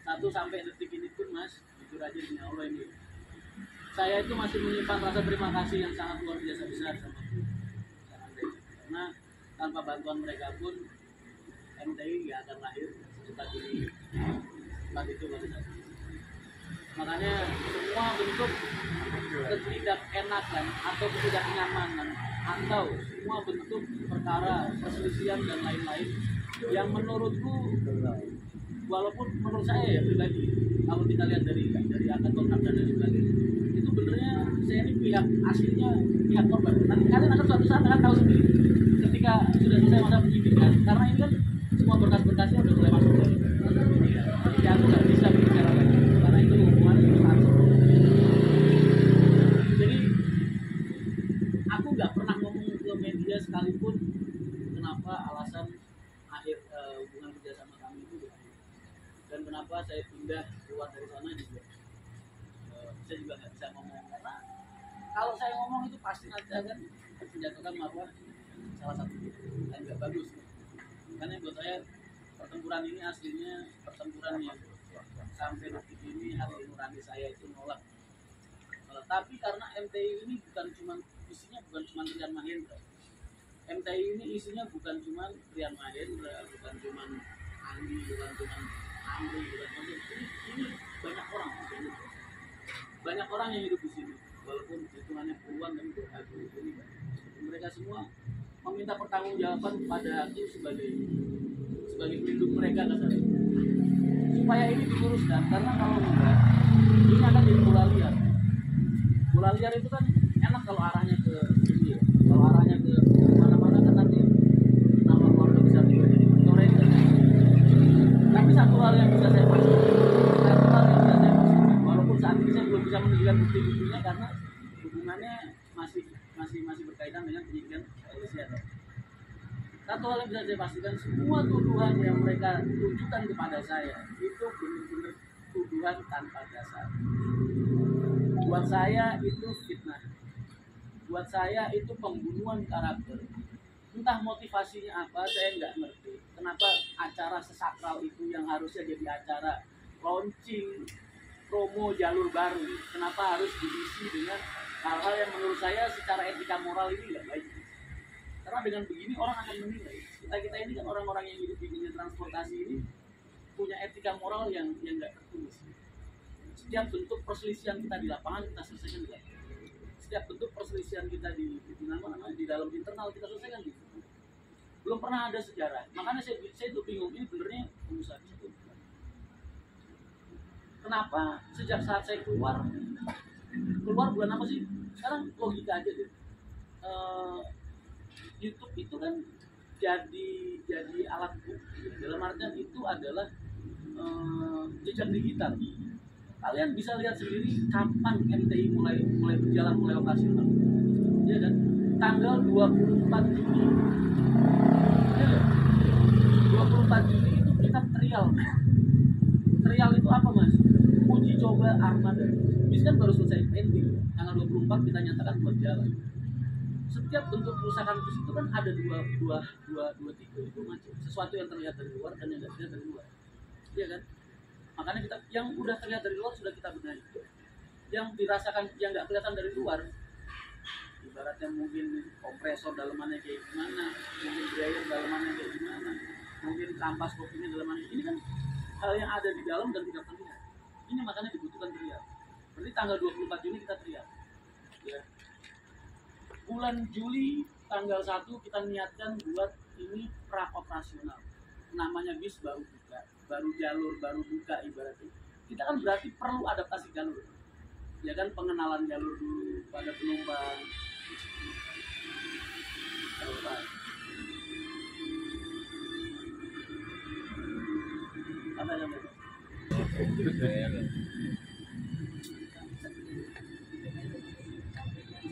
satu sampai detik ini pun Mas, jujur aja demi Allah ini, saya itu masih menyimpan rasa terima kasih yang sangat luar biasa besar sama MTI. Karena tanpa bantuan mereka pun MTI nggak akan lahir secepat ini, secepat itu pada saat itu. Makanya semua bentuk ketidakenakan atau ketidaknyamanan atau semua bentuk perkara perselisihan dan lain-lain yang menurutku, walaupun menurut saya ya pribadi, kalau kita lihat dari akad kontrak dan lain sebagainya, itu benernya saya ini pihak aslinya pihak korban. Nanti kalian akan suatu saat akan tahu sendiri ketika sudah selesai masa penyidikan, karena ini kan semua berkas-berkasnya udah mulai masuk ke media. Jadi aku nggak bisa bicara lagi karena itu hubungan sangat. Jadi aku nggak pernah ngomong ke media sekalipun kenapa alasan akhir hubungan kerjasama kami itu berakhir dan kenapa saya pindah keluar dari sana juga. Saya juga nggak bisa ngomong karena kalau saya ngomong itu pasti nanti akan menjatuhkan marwah salah satu dan nggak bagus. Karena buat saya pertempuran ini aslinya pertempuran yang sampai detik ini hati nurani saya itu nolak. Tapi karena MTI ini bukan cuma isinya bukan cuma Rian Mahendra. MTI ini isinya bukan cuma Rian Mahendra, bukan cuma Andi, bukan cuma Andri, bukan cuma ini banyak orang di sini. Banyak orang yang hidup di sini, walaupun hitungannya puluhan dan berakhir ini. Mereka semua meminta pertanggungjawaban kepada hakim sebagai pelindung mereka ke sana. Supaya ini diluruskan, karena kalau enggak ini akan jadi bola liar. Bola liar itu kan enak kalau arahnya ke sini ya. Kalau arahnya ke mana-mana kan nanti nama keluarga bisa juga jadi mencoreng. Tapi satu hal yang bisa saya pastikan, walaupun saat ini saya belum bisa menunjukkan bukti-buktinya karena hubungannya masih berkaitan dengan penyidikan polisian. Satu hal yang bisa saya pastikan, semua tuduhan yang mereka tunjukkan kepada saya itu benar-benar tuduhan tanpa dasar. Buat saya itu fitnah. Buat saya itu pembunuhan karakter. Entah motivasinya apa, saya nggak ngerti. Kenapa acara sesakral itu yang harusnya jadi acara launching promo jalur baru, kenapa harus diisi dengan hal-hal yang menurut saya secara etika moral ini nggak baik. Karena dengan begini orang akan menilai. Kita ini kan orang-orang yang hidup di dunia transportasi ini punya etika moral yang nggak tertulis. Setiap bentuk perselisihan kita di lapangan kita selesaikan di lapangan. Setiap bentuk perselisihan kita di dalam internal kita selesaikan di situ. Belum pernah ada sejarah. Makanya saya itu bingung, ini benernya pengusaha itu. Kenapa sejak saat saya keluar bulan apa sih? Sekarang logika aja deh. YouTube itu kan jadi alat bukti. Dalam artian itu adalah jejak digital. Kalian bisa lihat sendiri kapan MTI mulai berjalan, mulai operasional. Ya kan? Tanggal 24 Juni. Ya, 24 Juni itu kita trial. Trial itu apa, Mas? Uji coba armada. Bis kan baru selesai pending. Tanggal 24 kita nyatakan buat jalan. Setiap bentuk kerusakan bus itu kan ada dua tipe itu macam. Sesuatu yang terlihat dari luar dan yang tidak terlihat dari luar. Iya kan? Makanya kita yang udah terlihat dari luar sudah kita benahi. Yang dirasakan yang nggak kelihatan dari luar, ibaratnya mungkin kompresor dalamannya kayak gimana, mungkin dryer dalamannya kayak gimana, mungkin kampas kopinya dalamannya. Ini kan hal yang ada di dalam dan tidak terlihat. Ini makanya dibutuhkan trial. Berarti tanggal 24 Juni kita trial. Ya. Bulan Juli tanggal 1 kita niatkan buat ini pra-operasional. Namanya bis baru buka, baru jalur, baru buka ibaratnya. Kita kan berarti perlu adaptasi jalur. Ya kan, pengenalan jalur dulu pada penumpang. Apa namanya?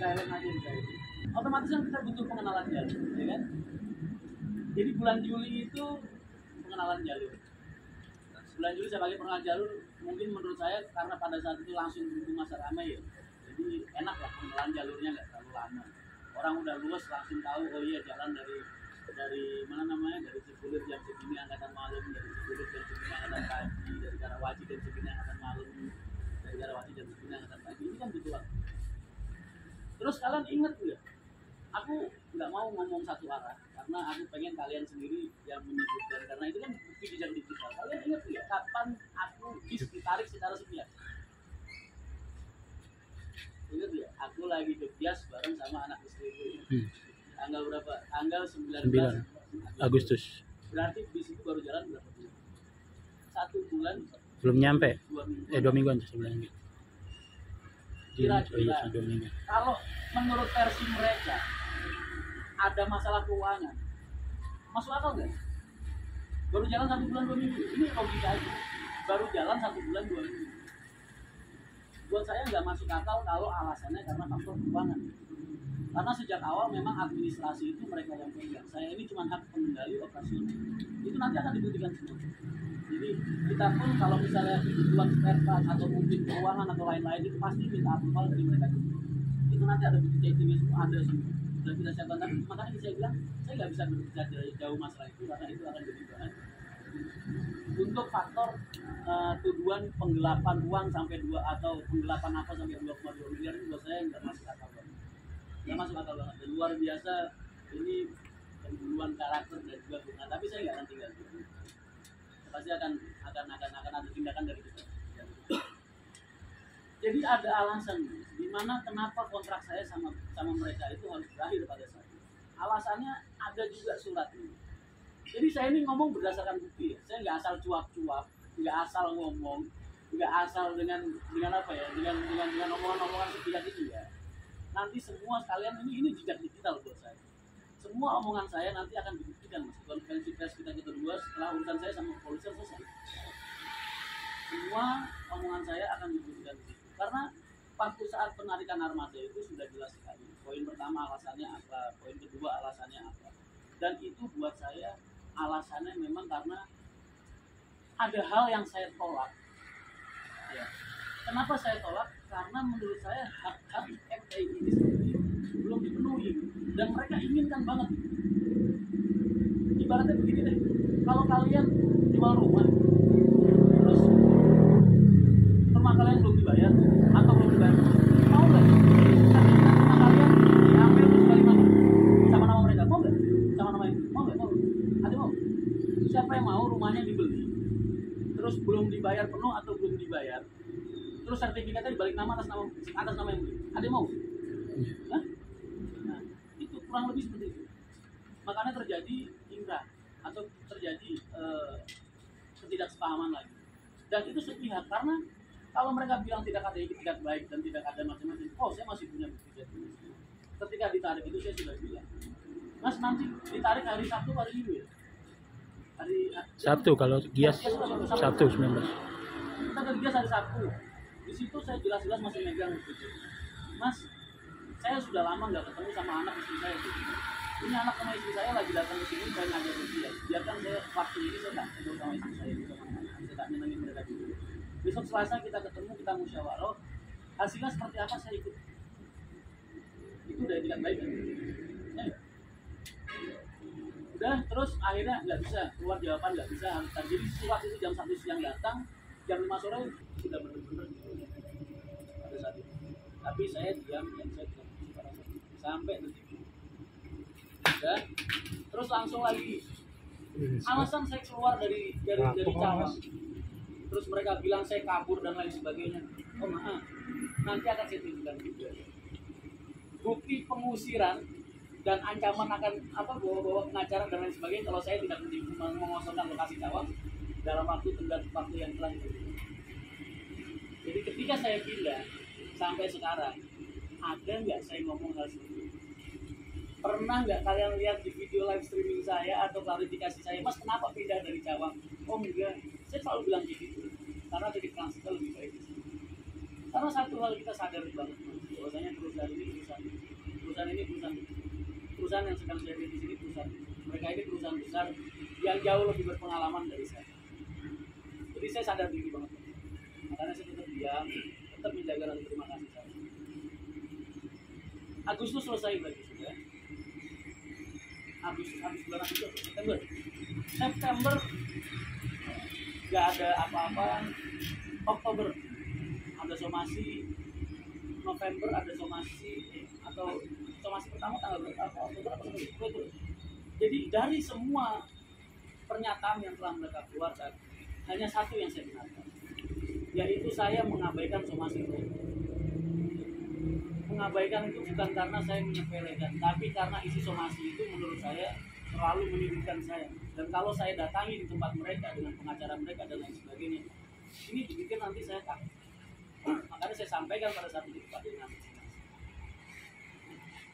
Silent aja misalnya. Otomatis kan kita butuh pengenalan jalur, ya kan? Jadi bulan Juli itu pengenalan jalur. Bulan Juli saya pakai pengenalan jalur, mungkin menurut saya karena pada saat itu langsung berhubung masa ramai ya. Jadi enak lah pengenalan jalurnya nggak terlalu lama. Orang udah luas langsung tahu, oh iya jalan dari dari mana namanya, dari Cipulir jam segini angkatan malam, dari Cipulir jam segini angkatan pagi, dari Karawaci jam segini angkatan malam, dari Karawaci jam segini angkatan pagi, ini kan butuh waktu. Terus kalian inget nggak? Aku nggak mau ngomong satu arah karena aku pengen kalian sendiri yang menyebutkan, karena itu kan bukti jejak digital. Kalian inget nggak kapan aku ditarik secara sepihak? Ingat ya, aku lagi ke Bias bareng sama anak istriku. Tanggal berapa? Tanggal 19 Agustus. Berarti bis itu baru jalan berapa bulan? 1 bulan. Belum nyampe. 2 minggu. 2 mingguan sebulan. Kira-kira 2 minggu. kalau menurut versi mereka ada masalah keuangan, masuk akal nggak? Baru jalan 1 bulan 2 minggu. Ini logika aja. Baru jalan 1 bulan 2 minggu. Buat saya nggak masuk akal kalau alasannya karena faktor keuangan. Karena sejak awal memang administrasi itu mereka yang pegang. Saya ini cuma hak pengendali operasional. Itu nanti akan dibuktikan semua. Jadi kita pun kalau misalnya kebutuhan spare part atau mungkin keuangan atau lain-lain itu pasti minta approval dari mereka. Itu nanti ada bukti checking semua, ada semua. Dan kita siapkan, tapi makanya saya bilang saya nggak bisa berbicara jauh masalah itu karena itu akan jadi bahan untuk faktor tuduhan penggelapan uang sampai 2 atau penggelapan apa sampai 2,2 miliar ini buat saya nggak masuk akal banget. Nggak masuk akal banget. Dan luar biasa ini pembunuhan karakter dan juga bunga. Tapi saya nggak akan tinggal. Pasti akan ada tindakan dari kita. Jadi ada alasan di mana kenapa kontrak saya sama mereka itu harus berakhir pada saat itu. Alasannya ada juga suratnya. Jadi saya ini ngomong berdasarkan bukti ya. Saya nggak asal cuap-cuap, nggak asal ngomong, nggak asal dengan apa ya, dengan omongan-omongan sepihak itu ya. Nanti semua sekalian ini jejak digital buat saya. Semua omongan saya nanti akan dibuktikan mas. Konferensi pers kita kedua setelah urusan saya sama kepolisian selesai. Semua omongan saya akan dibuktikan di situ. Karena waktu saat penarikan armada itu sudah jelas sekali. Poin pertama alasannya apa, poin kedua alasannya apa. Dan itu buat saya alasannya memang karena ada hal yang saya tolak. Ya. Kenapa saya tolak? Karena menurut saya hak-hak FPI ini sendiri belum dipenuhi dan mereka inginkan banget. Ibaratnya begini deh, kalau kalian jual rumah, terus rumah kalian belum dibayar atau belum dibayar, mau nggak? Rumah kalian diambil terus balik nama sama nama mereka, mau nggak? Sama nama itu, mau nggak? Mau? Ada mau? Siapa yang mau rumahnya dibeli, terus belum dibayar penuh atau belum dibayar? Terus sertifikatnya dibalik nama atas nama yang beli. Ada yang mau? Hah? Nah, itu kurang lebih seperti itu. Makanya terjadi inkrah atau terjadi ketidaksepahaman lagi. Dan itu sepihak karena kalau mereka bilang tidak ada itikat baik dan tidak ada macam-macam, saya masih punya bukti. Ketika ditarik itu saya sudah bilang, Mas nanti ditarik hari Sabtu hari Minggu ya? Sabtu kalau Gias Sabtu 19. Kita ke Gias hari Sabtu. Di situ saya jelas-jelas masih megang gitu. Mas, saya sudah lama nggak ketemu sama anak istri saya. Ini anak sama istri saya lagi datang ke sini, saya ngajak ke dia. Biarkan saya waktu ini saya tak ketemu sama istri saya, saya tak nyenengin mereka dulu. Besok Selasa kita ketemu, kita musyawarah. Hasilnya seperti apa saya ikut. Itu udah tidak baik kan? Ya. Udah, terus akhirnya nggak bisa keluar jawaban, nggak bisa. Jadi surat itu jam 1 siang datang, jam 5 sore sudah benar-benar pada saat itu. Tapi saya diam dan saya tidak sampai detik itu. Udah, terus langsung lagi. Alasan saya keluar dari Cawang. Terus mereka bilang saya kabur dan lain sebagainya. Oh maaf, nanti akan saya tunjukkan juga. Bukti pengusiran dan ancaman akan bawa pengacara dan lain sebagainya kalau saya tidak mengosongkan lokasi Cawang dalam waktu yang telah ditentukan. Jadi ketika saya pindah sampai sekarang, ada nggak saya ngomong hal seperti itu? Pernah nggak kalian lihat di video live streaming saya atau klarifikasi saya, Mas kenapa pindah dari Cawang? Oh enggak, saya selalu bilang gitu, karena titik transit lebih baik di sini. Karena satu hal kita sadar banget, bahwasanya perusahaan ini perusahaan yang sedang saya di sini mereka ini perusahaan besar yang jauh lebih berpengalaman dari saya. Jadi saya sadar diri banget, makanya saya tetap diam, tetap menjaga rasa terima kasih saya. Agustus selesai berarti sudah. habis bulan Agustus September nggak ada apa-apa. Oktober ada somasi, November ada somasi, atau somasi pertama tanggal berapa? Oktober apa itu. Jadi dari semua pernyataan yang telah mereka keluarkan, hanya satu yang saya benarkan, yaitu saya mengabaikan somasi itu. Mengabaikan itu bukan karena saya menyepelekan, tapi karena isi somasi itu menurut saya terlalu menyudutkan saya. Dan kalau saya datangi di tempat mereka dengan pengacara mereka dan lain sebagainya, ini dibikin nanti saya takut. Makanya saya sampaikan pada saat itu kepada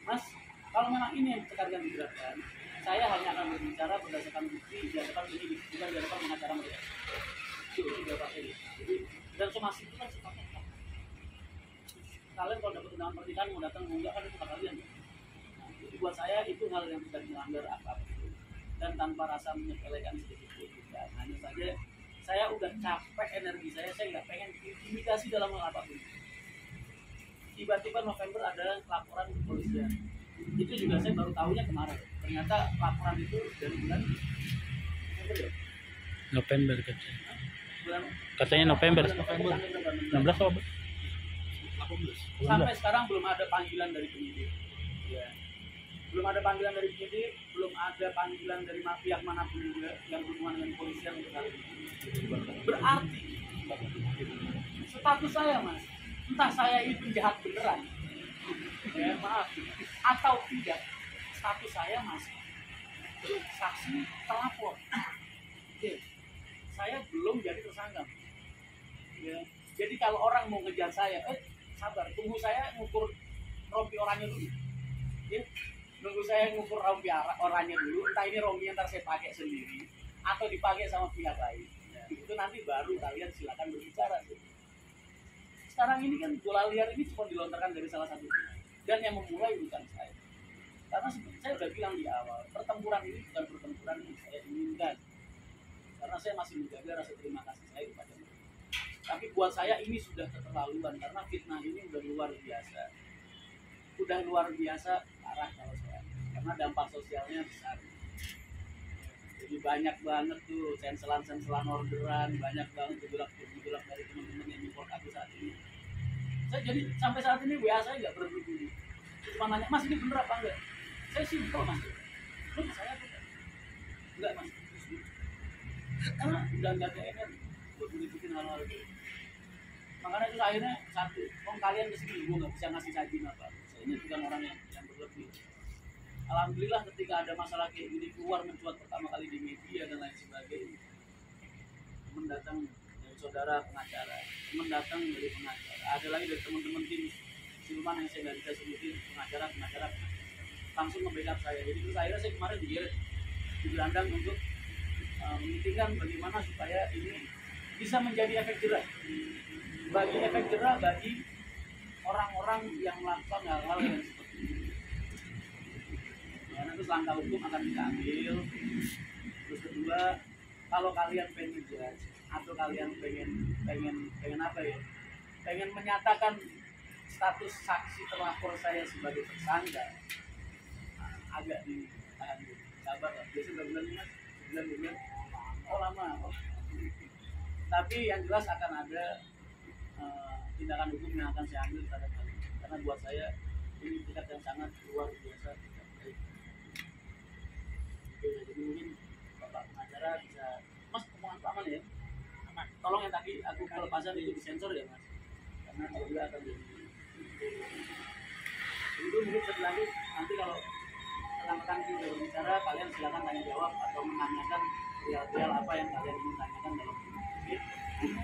Mas, kalau memang ini yang sekarang digerakkan, saya hanya akan berbicara berdasarkan bukti, berdasarkan penyidik, bukan berdasarkan pengacara mereka. Itu tidak pakai. Jadi dan somasi itu kan sifatnya kalian kalau dapat undangan pernikahan mau datang mau enggak kan itu kalian. Nah, jadi buat saya itu hal yang tidak melanggar apa-apa dan tanpa rasa menyepelekan sedikit pun. Hanya saja saya udah capek energi saya nggak pengen intimidasi dalam hal apapun. Tiba-tiba November ada laporan ke kepolisian. Itu juga saya baru tahunya kemarin. Ternyata laporan itu dari bulan November katanya November 16 apa? 18. Sampai sekarang belum ada panggilan dari penyidik. Ya. Belum ada panggilan dari penyidik, belum ada panggilan dari pihak manapun juga yang berhubungan dengan kepolisian untuk hal ini. Berarti status saya, Mas, entah saya itu jahat beneran, ya maaf, atau tidak, status saya masih saksi pelapor. Oke. Saya belum jadi tersangka. Ya. Jadi kalau orang mau ngejar saya, sabar, tunggu saya ngukur rompi orangnya dulu. Ya. Nunggu saya ngukur rompi orangnya dulu, entah ini rompi yang ntar saya pakai sendiri atau dipakai sama pihak lain. Ya. Itu nanti baru kalian silakan berbicara. Sekarang ini kan bola liar ini cuma dilontarkan dari salah satu dan yang memulai bukan saya. Karena seperti saya udah bilang di awal, pertempuran ini bukan pertempuran yang saya inginkan. Karena saya masih menjaga rasa terima kasih saya kepada mereka. Tapi buat saya ini sudah keterlaluan karena fitnah ini udah luar biasa. Udah luar biasa parah kalau saya. Karena dampak sosialnya besar. Jadi banyak banget tuh senselan orderan, banyak banget gejolak dari teman-teman yang import aku saat ini. Saya jadi sampai saat ini WA saya nggak berhenti. Cuma nanya, Mas ini bener apa enggak? Saya simpel, Mas. Terus saya enggak, Mas. Karena udah nggak ada energi buat bikin hal-hal itu. Makanya itu akhirnya satu, kalian kesini, gue nggak bisa ngasih sajian apa. Saya ini bukan orang yang berlebih. Alhamdulillah ketika ada masalah kayak gini keluar mencuat pertama kali di media dan lain sebagainya, mendatang dari saudara pengacara, mendatang dari pengacara, ada lagi dari teman-teman tim siluman yang saya nggak bisa sebutin, pengacara langsung nge-backup saya. Jadi terus akhirnya saya kemarin digelandang untuk memikirkan bagaimana supaya ini bisa menjadi efek jerah bagi orang-orang yang melakukan hal-hal yang seperti ini. Nanti langkah hukum akan kita ambil. Terus kedua, kalau kalian pengen judge atau kalian pengen apa ya? Pengen menyatakan status saksi terlapor saya sebagai tersangka, agak ditahan dulu. Sabar lah. Biasanya bulan-bulan. Oh lama. Tapi yang jelas akan ada tindakan hukum yang akan saya ambil terhadap hal ini. Karena buat saya ini tingkat yang sangat luar biasa. Oke, jadi mungkin Bapak pengacara bisa, Mas omongan Pak Aman ya? Aman. Tolong yang tadi aku kelepasan itu disensor ya Mas, karena kalau dia akan jadi. Itu mungkin setelah itu nanti kalau rekan-rekan sudah berbicara, kalian silakan tanya jawab atau menanyakan hal apa yang kalian ingin tanyakan dalam ini. Terima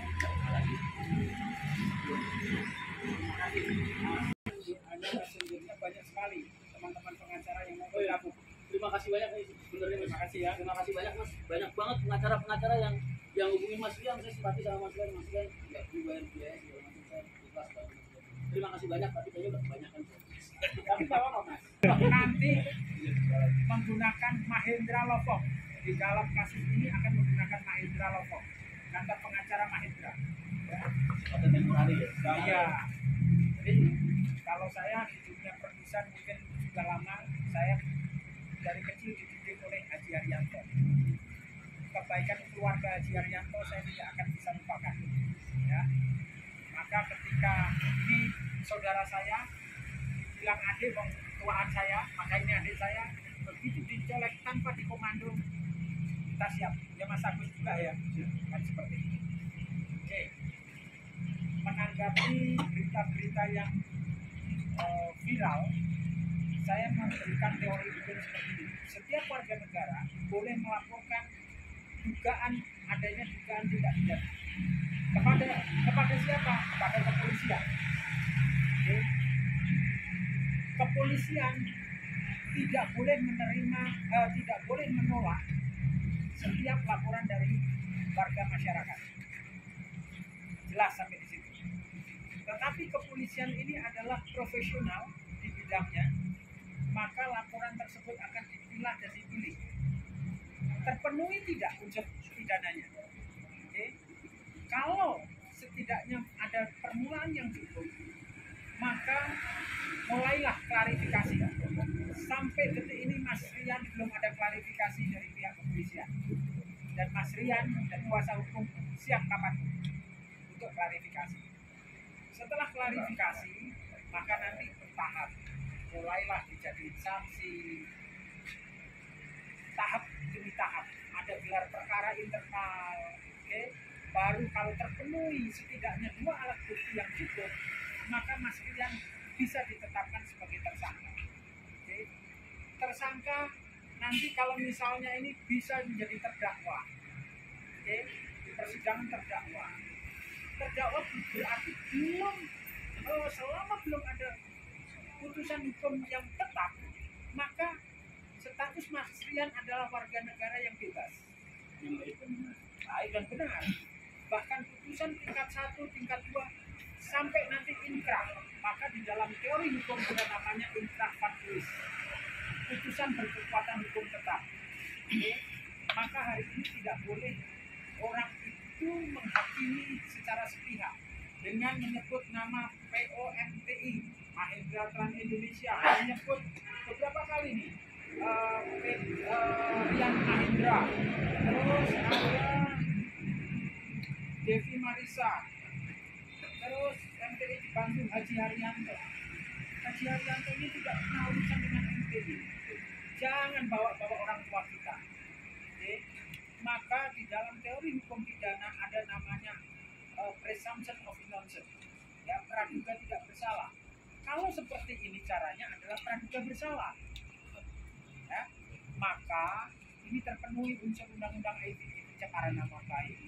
kasih. Ada sesungguhnya banyak sekali teman-teman pengacara yang mau bergabung. Terima kasih banyak nih sebenarnya. Terima kasih ya. Terima kasih banyak Mas. Banyak banget pengacara-pengacara yang hubungin Mas Rian. Saya simpati sama Mas Rian nggak perlu bayar biaya segala macam. Saya ikhlas banget. Terima kasih banyak, tapi kayaknya udah kebanyakan. Tapi kalau Mas nanti menggunakan Mahendra Lombok di dalam kasus ini akan menggunakan Mahendra Lombok, kantor pengacara Mahendra. Ya. Pada tempoh hari ya. Iya. Jadi kalau saya di dunia perusahaan mungkin sudah lama, saya dari kecil di Haryanto. Kebaikan keluarga Haji Haryanto saya tidak akan bisa lupakan. Ya. Maka ketika ini saudara saya bilang adik bang tuaan saya, maka ini adik saya, begitu dicolek tanpa dikomando, kita siap. Ya Mas Agus juga ya, kan seperti itu. Oke. Menanggapi berita-berita yang viral, saya memberikan teori hukum seperti ini. Setiap warga negara boleh melaporkan dugaan adanya dugaan tindak pidana kepada siapa? Kepada kepolisian. Oke. Kepolisian tidak boleh menerima, tidak boleh menolak setiap laporan dari warga masyarakat. Jelas sampai di situ. Tetapi kepolisian ini adalah profesional di bidangnya, maka laporan tersebut akan dipilah dan dipilih. Terpenuhi tidak unsur pidananya. Oke. Kalau setidaknya ada permulaan yang cukup, maka mulailah klarifikasi. Sampai detik ini Mas Rian belum ada klarifikasi dari pihak kepolisian. Dan Mas Rian dan kuasa hukum siap kapanpun untuk klarifikasi. Setelah klarifikasi, maka nanti bertahap. Mulailah dijadiin saksi. Tahap demi tahap. Ada gelar perkara internal. Oke. Baru kalau terpenuhi setidaknya 2 alat bukti yang cukup, maka Mas Rian bisa ditetapkan sebagai tersangka. Oke. Tersangka nanti kalau misalnya ini bisa menjadi terdakwa. Oke. Di persidangan terdakwa. Terdakwa berarti selama belum ada putusan hukum yang tetap, maka status Mas Rian adalah warga negara yang bebas. Baik dan benar. Bahkan putusan tingkat 1, tingkat 2 sampai nanti inkrah, maka di dalam teori hukum ada namanya inkrah fatwas, putusan berkekuatan hukum tetap. Oke. Maka hari ini tidak boleh orang itu menghakimi secara sepihak dengan menyebut nama POMTI, Mahindra Trans Indonesia, menyebut beberapa kali nih Rian Mahindra, terus ada Devi Marisa, terus MTI di Bandung Haji Haryanto. Haji Haryanto ini tidak pernah urusan dengan MTI. Jangan bawa-bawa orang tua kita. Oke. Maka di dalam teori hukum pidana ada namanya presumption of innocence. Ya, praduga tidak bersalah. Kalau seperti ini caranya adalah praduga bersalah. Ya, maka ini terpenuhi unsur undang-undang ITE pencemaran nama baik.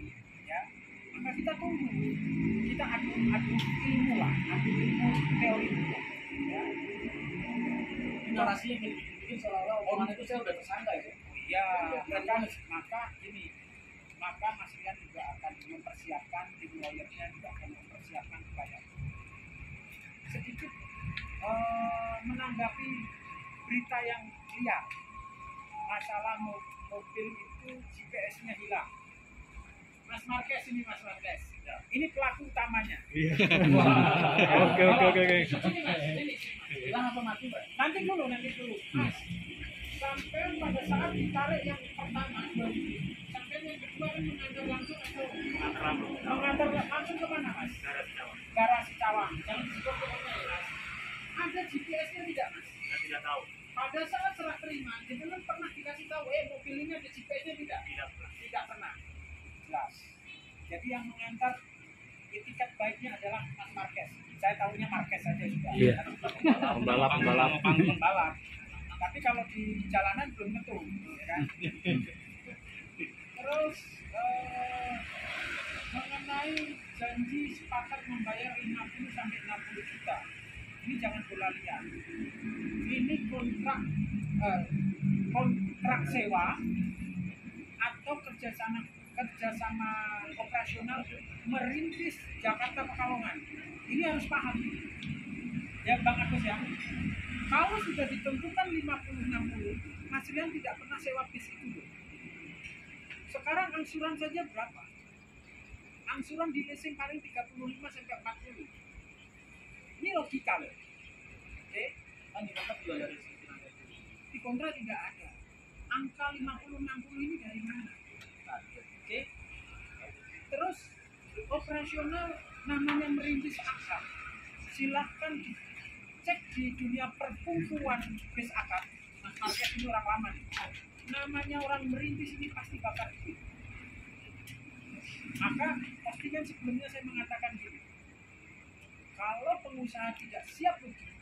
Ya, maka kita tunggu, kita adu ilmu lah, adu ilmu teori hukum. Ya. Narasi yang dibikin seolah-olah omongan itu saya udah tersangka ya. Ya, maka Mas Rian juga akan mempersiapkan, tim lawyernya juga akan mempersiapkan upaya. Sedikit menanggapi berita yang liar, masalah mobil itu GPS-nya hilang. Mas Marquez ini Mas Marquez, ya. Ini pelaku utamanya. Iya. Oke. Ini hilang apa mati, Pak? Nanti dulu. Mas, sampai pada saat ditarik yang pertama, sampai yang kedua kan mengantar langsung atau mengantar langsung ke mana, Mas? Garasi Cawang. Yang disebut pokoknya ya, Mas. Ada GPS-nya tidak, Mas? Saya tidak tahu. Pada saat serah terima, jenengan pernah dikasih tahu, mobil ini ada GPS-nya tidak? Tidak pernah. Jelas. Jadi yang mengantar etiket baiknya adalah Mas Marquez. Saya tahunya Marquez saja sudah. Iya. Pembalap. Tapi kalau di jalanan belum tentu, ya kan? Terus mengenai janji sepakat membayar 50 sampai 60 juta. Ini jangan bola liar. Ini kontrak sewa atau kerjasama operasional merintis Jakarta Pekalongan. Ini harus paham. Ya Bang Agus ya. Kalau sudah ditentukan 50-60, Mas Rian tidak pernah sewa bis itu. Sekarang angsuran saja berapa? Angsuran di leasing paling 35 sampai 40. Ini logika loh. Oke? Kan di kontrak juga ada Di kontrak tidak ada. angka 50-60 ini dari mana? Oke. Terus operasional namanya merintis akap. Silahkan dicek di dunia perkumpulan bis akap. Mas Market ini orang lama nih. Namanya orang merintis ini pasti bakar duit. Maka postingan sebelumnya saya mengatakan gini, kalau pengusaha tidak siap rugi,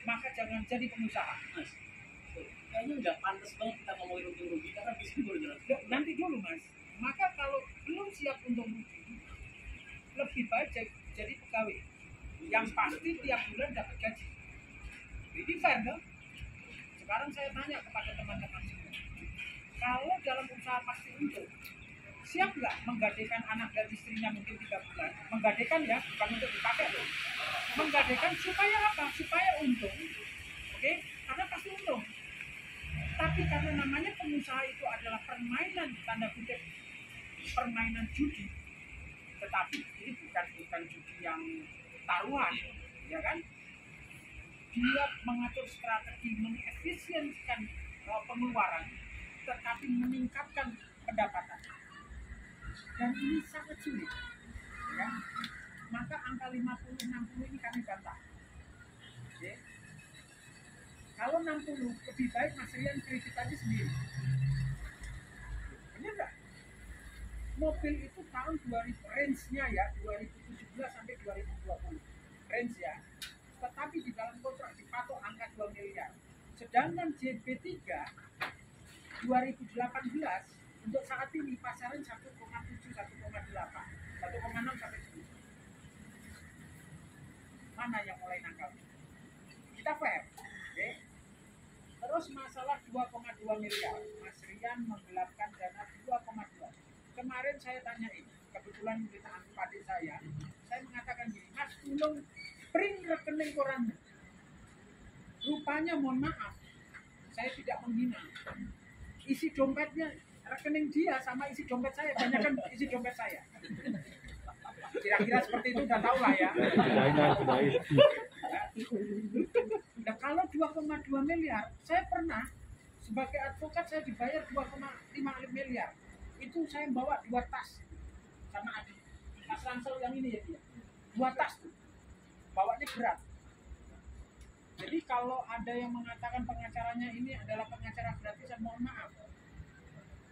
maka jangan jadi pengusaha. Mas, kayaknya nggak pantas banget kita ngomongin untung rugi karena bisnis baru jelas. Nanti dulu mas, maka kalau belum siap untuk rugi, lebih baik jadi pegawai yang pasti tiap bulan dapat gaji. Jadi fair dong. Sekarang saya tanya kepada teman-teman semua, kalau dalam usaha pasti untung, siap nggak menggadaikan anak dan istrinya mungkin 3 bulan? Menggadaikan ya, bukan untuk dipakai loh. Menggadaikan supaya apa? Supaya untung. Oke? Karena pasti untung. Tapi karena namanya pengusaha itu adalah permainan, tanda kutip, permainan judi. Tetapi ini bukan judi yang taruhan, ya kan? Dia mengatur strategi, mengefisiensikan pengeluaran, tetapi meningkatkan pendapatan. Dan ini sangat sulit, ya. Maka angka 50-60 ini kami bantah. Oke. Kalau 60 lebih baik Mas Rian kredit aja sendiri. Benar nggak? Mobil itu tahun 2000 range-nya ya 2017 sampai 2020 range ya. Tetapi di dalam kontrak dipatok angka 2 miliar. Sedangkan JB3 2018 untuk saat ini pasaran 1,7, 1,8, 1,6 sampai 10. Mana yang mulai nangkal? Kita fair, oke? Terus masalah 2,2 miliar, Mas Rian menggelapkan dana 2,2. Kemarin saya tanyain, kebetulan kita adik saya mengatakan gini, Mas tolong print rekening korannya. Rupanya mohon maaf, saya tidak menghina. Isi dompetnya rekening dia sama isi dompet saya, banyak kan isi dompet saya. Kira-kira seperti itu udah tahu lah ya. Nah kalau 2,2 miliar, saya pernah sebagai advokat saya dibayar 2,5 miliar. Itu saya bawa 2 tas sama adik. Tas ransel yang ini ya dia. 2 tas tuh. Bawanya berat. Jadi kalau ada yang mengatakan pengacaranya ini adalah pengacara gratisan, mohon maaf.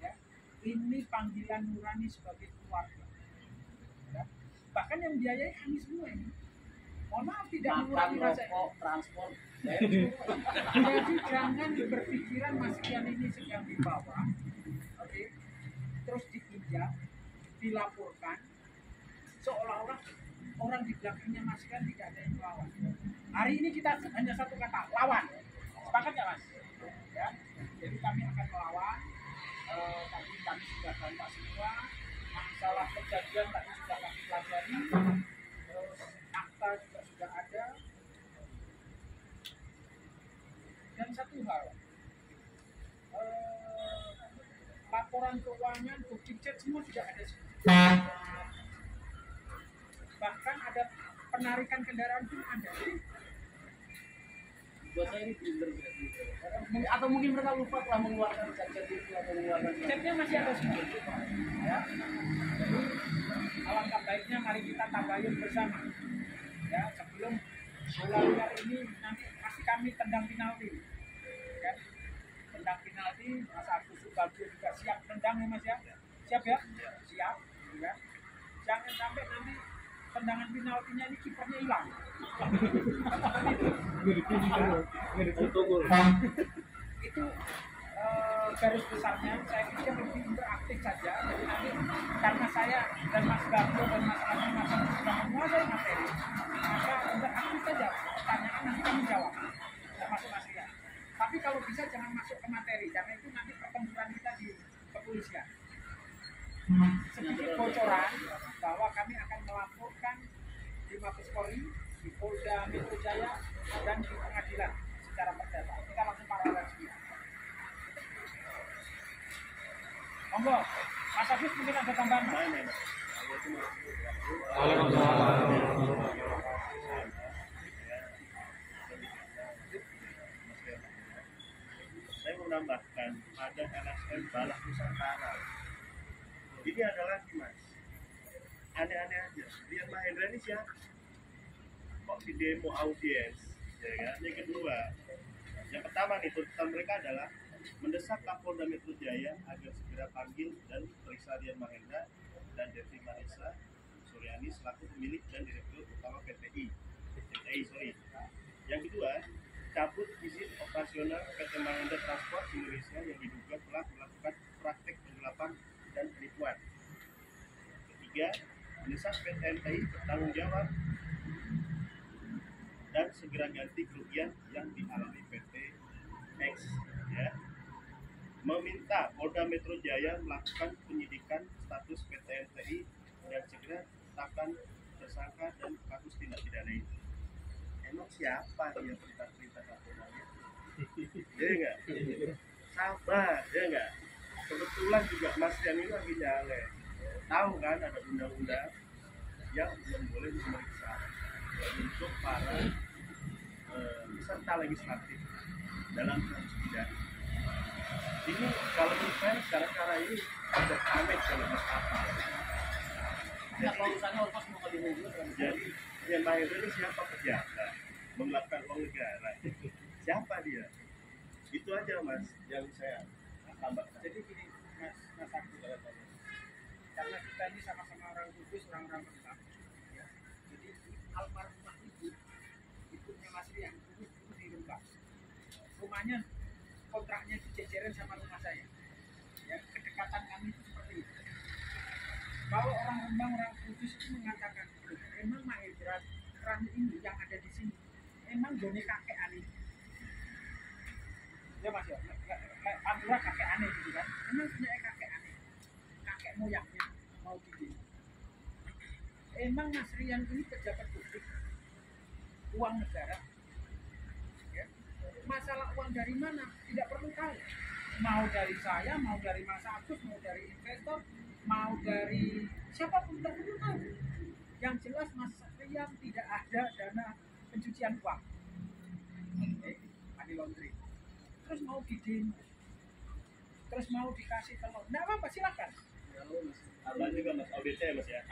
Ya, ini panggilan nurani sebagai keluarga. Ya. Bahkan yang biayai kami semua ini. Mohon maaf tidak mengurangi rasa transport. Jadi jangan berpikiran Mas Rian ini sedang dibawa, oke, terus dipinjam, dilaporkan, seolah-olah orang di belakangnya Mas Rian tidak ada yang melawan. Hari ini kita hanya satu kata, lawan. Sepakat nggak Mas? Ya, jadi kami akan melawan. Tadi kami sudah bantah semua. Masalah kejadian tadi sudah kami pelajari. Terus akta juga sudah ada. Dan satu hal, laporan keuangan, bukti cek semua sudah ada semua. Bahkan ada penarikan kendaraan pun ada. Buat saya ini benar atau mungkin mereka lupa telah mengeluarkan cek itu atau mengeluarkan Ceknya masih ada semua. Ya. Jadi alangkah baiknya mari kita tabayun bersama. Ya, sebelum bola liar ini nanti pasti kami tendang penalti. Ya. Tendang penalti, Mas Agus Subagio juga siap tendang ya Mas ya. Siap ya? Siap. Ya. Jangan sampai nanti tendangan penaltinya ini kipernya hilang. Itu garis besarnya saya pikir lebih interaktif saja. Jadi nanti karena saya dan Mas Gardo dan Mas Agus sudah menguasai materi, maka interaktif saja pertanyaan nanti kami jawab termasuk Mas Rian. Tapi kalau bisa jangan masuk ke materi karena itu nanti pertempuran kita di kepolisian. Sedikit bocoran bahwa kami akan melaporkan di Mabes Polri, di Polda Metro Jaya dan di pengadilan secara perdata. Kita langsung paralel semua. Monggo, Mas Agus mungkin ada tambahan. saya mau menambahkan pada LSM Balak Nusantara. Ini adalah Mas, aneh-aneh aja. Rian Mahendra ini siapa? Kok di demo audiens? Ya kan? Yang kedua, yang pertama nih tuntutan mereka adalah mendesak Kapolda Metro Jaya agar segera panggil dan periksa Rian Mahendra dan Devi Marisa Suryani selaku pemilik dan direktur utama PTI. Yang kedua, cabut izin operasional PT Mahendra Transport Indonesia yang diduga telah melakukan praktek penggelapan dan penipuan. Ketiga, mendesak PT MTI bertanggung jawab dan segera ganti kerugian yang dialami PT X. Ya. Meminta Polda Metro Jaya melakukan penyidikan status PT MTI dan segera tetapkan tersangka dan kasus tindak pidana ini. Emang siapa yang perintah-perintah Kapolda? Ya enggak? Sabar, ya enggak? Kebetulan juga Mas Rian ini lagi nyalek. Tahu kan ada undang-undang yang belum boleh memeriksa untuk para peserta legislatif dalam kasus pidana. Ini kalau menurut saya cara-cara ini ada aneh kalau Mas apa. Nggak mau urusannya ormas mau kali mobil kan? Jadi yang Mahendra ini siapa pejabat menggelapkan uang negara? Siapa dia? Itu aja Mas yang saya tambah. Jadi gini, Mas Agus, karena kita ini sama-sama orang kudus, orang-orang Islam, ya. Jadi almarhumah ibunya Mas Rian itu di Rembang. Rumahnya, kontraknya dijejeran sama rumah saya. Ya, kedekatan kami itu seperti itu. Kalau orang Rembang, orang kudus itu mengatakan, memang Mahendra keran ini yang ada di sini, emang gone kakek aneh. Ya Mas ya, Pandura kakek aneh gitu kan, emang punya kakek aneh, kakek moyangnya mau gini. Emang Mas Rian ini pejabat publik, uang negara, ya. Masalah uang dari mana tidak perlu tahu, mau dari saya, mau dari Mas Agus, mau dari investor, mau dari siapapun tidak perlu tahu. Yang jelas Mas Rian tidak ada dana pencucian uang, money laundering. Terus mau didemo, terus mau dikasih telur, nggak apa-apa silakan. Tambah juga Mas OBC Mas ya.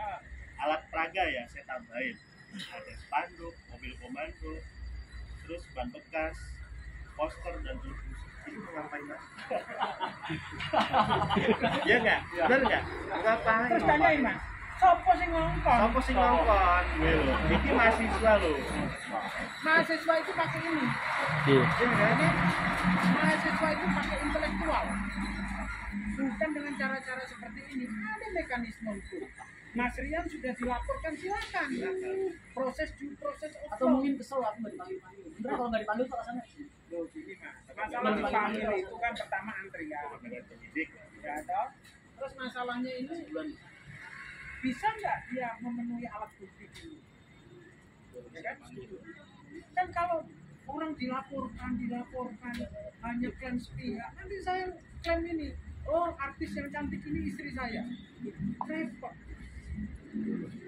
Alat peraga ya saya tambahin. Ada spanduk, mobil komando, terus ban bekas, poster dan tulisan. Ini mau ngapain Mas? Iya nggak? Benar nggak? Ngapain? Terus tanyain Mas, sopo sing ngongkon? Sopo sing ngongkon? Ini mahasiswa loh. Mahasiswa itu pakai ini. Iya. Jadi mahasiswa itu pakai intelektual. Bukan dengan cara-cara seperti ini. Ada mekanisme hukum. Mas Rian sudah dilaporkan, silakan. Proses Atau mungkin kesel aku nggak dipanggil-panggil. Bener kalau nggak dipanggil tuh alasannya. Loh, gini Mas. Masalah dipanggil itu kan pertama antrian. Ya toh. Terus masalahnya ini Sebulan. bisa nggak dia memenuhi alat bukti dulu? Ya kan? Kan kalau orang dilaporkan hanya klaim sepihak, nanti saya klaim ini, oh artis yang cantik ini istri saya, repot.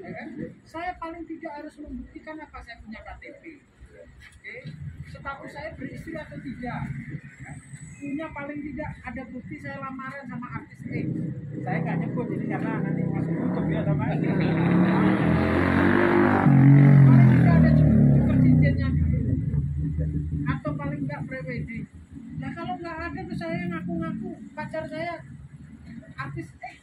Ya kan? Saya paling tidak harus membuktikan apa saya punya KTP, oke? Status saya beristri atau tidak, ya. Punya paling tidak ada bukti saya lamaran sama artis X. Saya nggak nyebut ini karena nanti masuk YouTube ya teman. Paling tidak ada perjanjiannya dulu, atau paling nggak pre-wedding. Nah kalau nggak ada tuh saya ngaku-ngaku pacar saya artis X,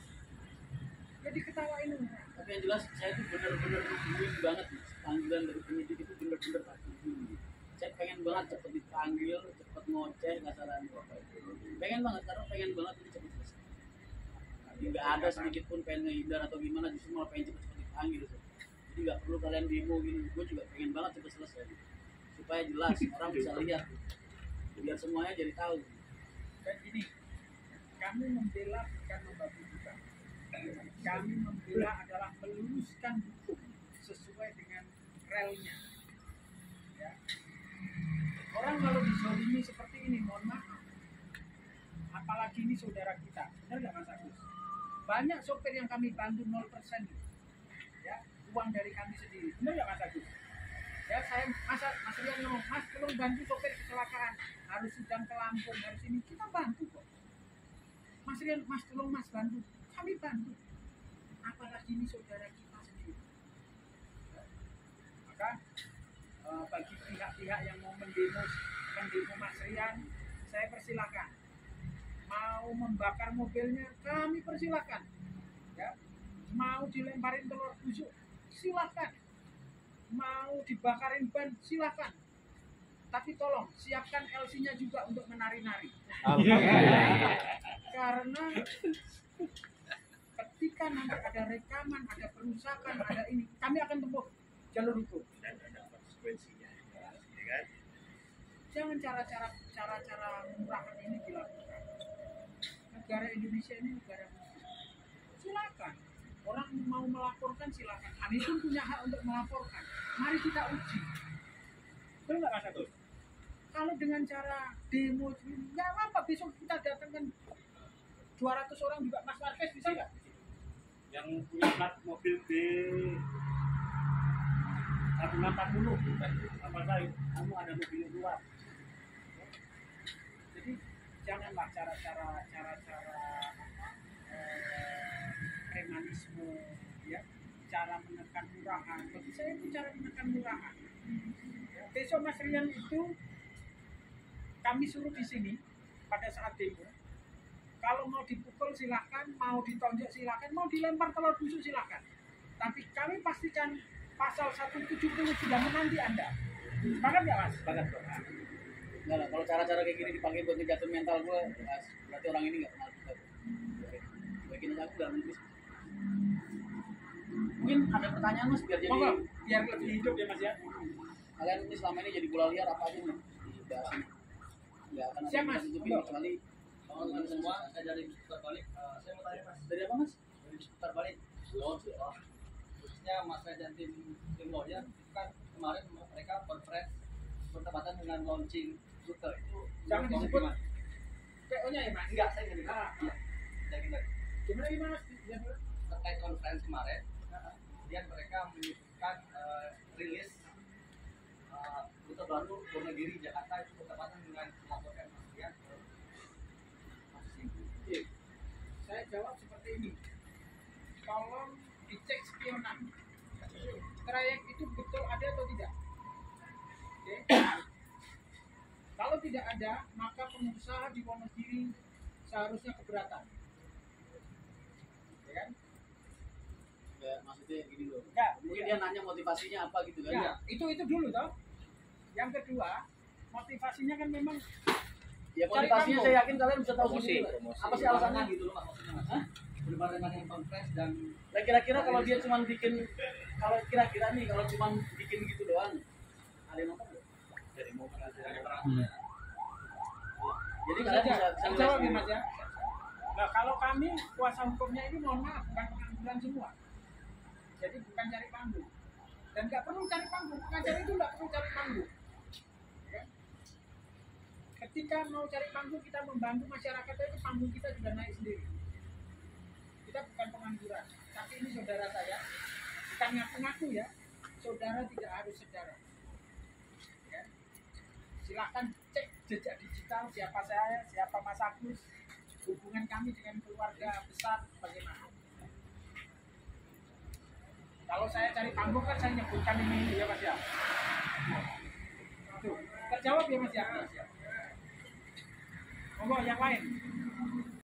jadi ketawain orang. Tapi yang jelas saya tuh bener-bener nungguin banget Mas. Panggilan dari penyidik itu bener-bener tak nungguin. Saya pengen banget cepet dipanggil, cepet ngoceh, nggak salah apa itu. Pengen banget karena pengen banget ini cepet selesai. Nggak ada sedikit pun pengen ngehindar atau gimana, justru malah pengen cepet-cepet dipanggil. Jadi nggak perlu kalian demo gini. Gue juga pengen banget cepet selesai. Supaya jelas orang bisa lihat, biar semuanya jadi tahu. Dan ini kami membela bukan membabi buta. Kami membela adalah meluruskan hukum sesuai dengan relnya. Ya. Orang kalau dizolimi seperti ini, mohon maaf. Apalagi ini saudara kita, benar nggak Mas Agus? Banyak sopir yang kami bantu 0%, ya, uang dari kami sendiri, benar nggak Mas Agus? Ya, saya Mas Rian ngomong, Mas tolong bantu sopir kecelakaan, harus sedang ke Lampung, harus ini, kita bantu kok. Mas Rian, Mas tolong Mas bantu, kami bantu. Apalagi ini saudara kita sendiri. Maka bagi pihak-pihak yang mau mendemo Mas Rian, saya persilakan. Mau membakar mobilnya, kami persilakan. Ya, mau dilemparin telur busuk, silakan. Mau dibakarin ban, silakan. Tapi tolong siapkan LC-nya juga untuk menari-nari. Karena ketika nanti ada rekaman, ada perusakan, ada ini, kami akan tempuh jalur hukum. Dan ada konsekuensinya, ya kan? Jangan cara-cara murahan ini dilakukan. Negara Indonesia ini negara muslim. Silakan. Orang mau melaporkan silakan. Kami pun punya hak untuk melaporkan. Mari kita uji. Betul nggak Mas Agus? Kalau dengan cara demo, nggak apa-apa. Besok kita datangkan 200 orang juga. Mas Marquez bisa nggak? Yang punya plat mobil B 1640 apa saya kamu ada mobil luar. Jadi janganlah cara-cara premanisme, ya, cara menekan murahan. Bagi saya itu cara menekan murahan. Ya, besok Mas Rian itu kami suruh di sini pada saat demo. Kalau mau dipukul silakan, mau ditonjok silakan, mau dilempar telur busuk silakan. Tapi kami pastikan pasal 170 sudah menanti Anda. Sepakat nggak Mas? Sepakat bro. Enggak lah, kalau cara-cara kayak gini dipakai buat ngejatuhin mental gue, berarti orang ini nggak kenal kita. Bikin aja aku dalam nulis. Mungkin ada pertanyaan Mas biar jadi Biar lebih hidup ya Mas ya. kalian ini selama ini jadi bola liar apa aja nih dibahas ini. Nggak akan ada Siap, yang Mas. tutup ini Monggo. kecuali Teman-teman semua, saya dari Putar Balik. Saya mau tanya Mas, dari apa Mas? dari Putar Balik. Khususnya Mas Ray dan tim lawyer itu kan kemarin mereka conference bertepatan dengan launching Putar itu. Jangan menurut disebut gimana? PO-nya ya Mas. Enggak, saya nggak dengar. Ah. Iya, saya dengar. Gimana Mas? Ya, Terkait conference kemarin, kemudian mereka menyebutkan rilis rute baru Wonogiri Jakarta itu bertepatan dengan melaporkan Mas Rian ke kasus ini. Oke. Saya jawab seperti ini. Tolong dicek spionan. Trayek itu betul ada atau tidak? Oke. Kalau tidak ada, maka pengusaha di Wonogiri seharusnya keberatan. Ya kan? Ya, maksudnya gini loh. Ya, Mungkin ya. dia nanya motivasinya apa gitu kan? Ya, itu dulu toh. Yang kedua, motivasinya kan memang Ya Cari motivasinya panggung. saya yakin kalian bisa tahu Promosi, sendiri. promosi. Apa sih alasannya gitu loh Mas, maksudnya Mas. Hah? Berbarengan dengan yang conference dan Nah kira-kira kalau dia cuma bikin, kalau kira-kira nih kalau cuma bikin gitu doang, ada yang nonton nggak? Dari mobil Jadi Itu kalian saja. bisa Saya jawab ya Mas ya. Nah kalau kami kuasa hukumnya ini mohon maaf bukan pengangguran semua. Jadi bukan cari panggung. Dan nggak perlu cari panggung. Pengacara itu nggak perlu cari panggung. Ya. Ketika mau cari panggung kita membantu masyarakat itu panggung kita sudah naik sendiri. Kita bukan pengangguran. Tapi ini saudara saya. Bukan ngaku-ngaku ya. Saudara tidak harus saudara. Ya. Silakan cek jejak digital siapa saya, siapa Mas Agus, hubungan kami dengan keluarga besar bagaimana. Kalau saya cari panggung kan saya nyebutkan ini ya Mas ya. Tuh, terjawab ya Mas ya. Monggo yang lain.